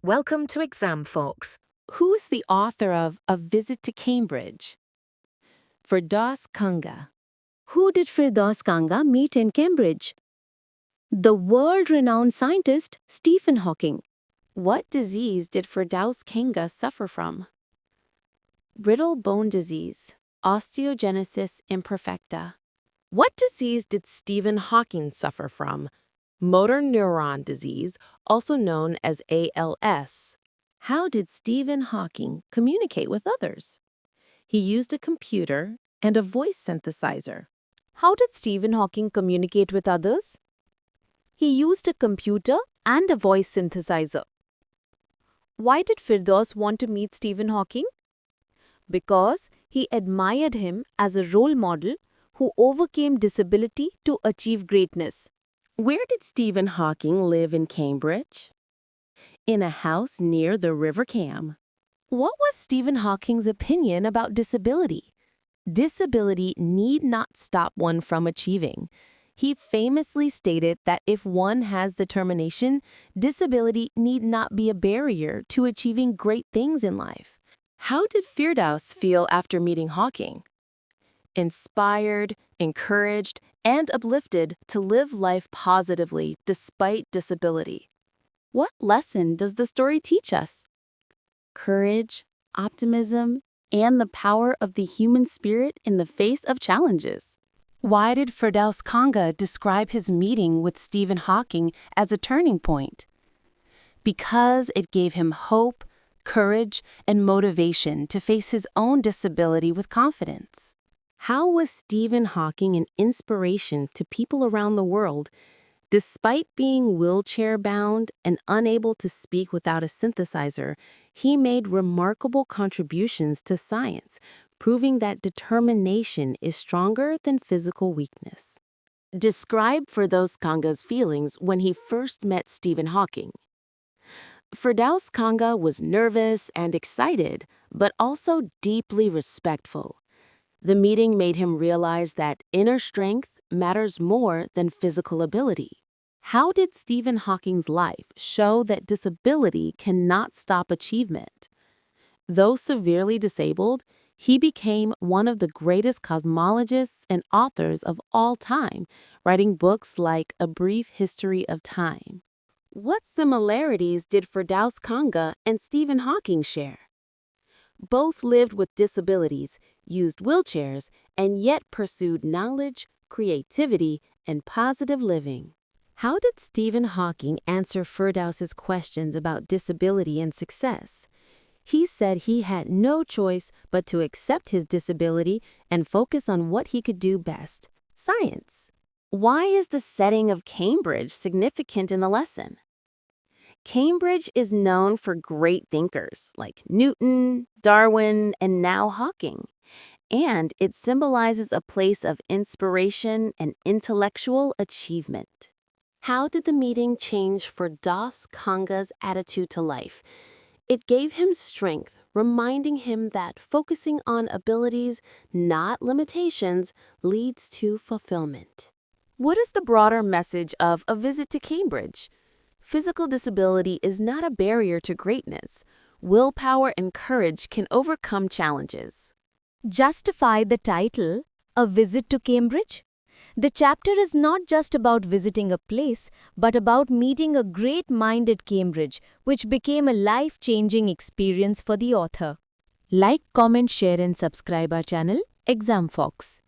Welcome to Exam Fox. Who is the author of A Visit to Cambridge? Firdaus Kanga. Who did Firdaus Kanga meet in Cambridge? The world-renowned scientist Stephen Hawking. What disease did Firdaus Kanga suffer from? Brittle bone disease, osteogenesis imperfecta. What disease did Stephen Hawking suffer from? Motor neuron disease, also known as ALS. How did Stephen Hawking communicate with others? He used a computer and a voice synthesizer. How did Stephen Hawking communicate with others? He used a computer and a voice synthesizer. Why did Firdaus want to meet Stephen Hawking? Because he admired him as a role model who overcame disability to achieve greatness. Where did Stephen Hawking live in Cambridge? In a house near the River Cam. What was Stephen Hawking's opinion about disability? Disability need not stop one from achieving. He famously stated that if one has determination, disability need not be a barrier to achieving great things in life. How did Firdaus feel after meeting Hawking? Inspired, encouraged, and uplifted to live life positively despite disability. What lesson does the story teach us? Courage, optimism, and the power of the human spirit in the face of challenges. Why did Firdaus Kanga describe his meeting with Stephen Hawking as a turning point? Because it gave him hope, courage, and motivation to face his own disability with confidence. How was Stephen Hawking an inspiration to people around the world? Despite being wheelchair-bound and unable to speak without a synthesizer, he made remarkable contributions to science, proving that determination is stronger than physical weakness. Describe Firdaus Kanga's feelings when he first met Stephen Hawking. Firdaus Kanga was nervous and excited, but also deeply respectful. The meeting made him realize that inner strength matters more than physical ability. How did Stephen Hawking's life show that disability cannot stop achievement? Though severely disabled, he became one of the greatest cosmologists and authors of all time, writing books like A Brief History of Time. What similarities did Firdaus Kanga and Stephen Hawking share? Both lived with disabilities, used wheelchairs, and yet pursued knowledge, creativity, and positive living. How did Stephen Hawking answer Firdaus's questions about disability and success? He said he had no choice but to accept his disability and focus on what he could do best, science. Why is the setting of Cambridge significant in the lesson? Cambridge is known for great thinkers like Newton, Darwin, and now Hawking. And it symbolizes a place of inspiration and intellectual achievement. How did the meeting change Firdaus Kanga's attitude to life? It gave him strength, reminding him that focusing on abilities, not limitations, leads to fulfillment. What is the broader message of A Visit to Cambridge? Physical disability is not a barrier to greatness. Willpower and courage can overcome challenges. Justify the title, A Visit to Cambridge? The chapter is not just about visiting a place, but about meeting a great mind at Cambridge, which became a life-changing experience for the author. Like, comment, share, and subscribe our channel, Exam Fox.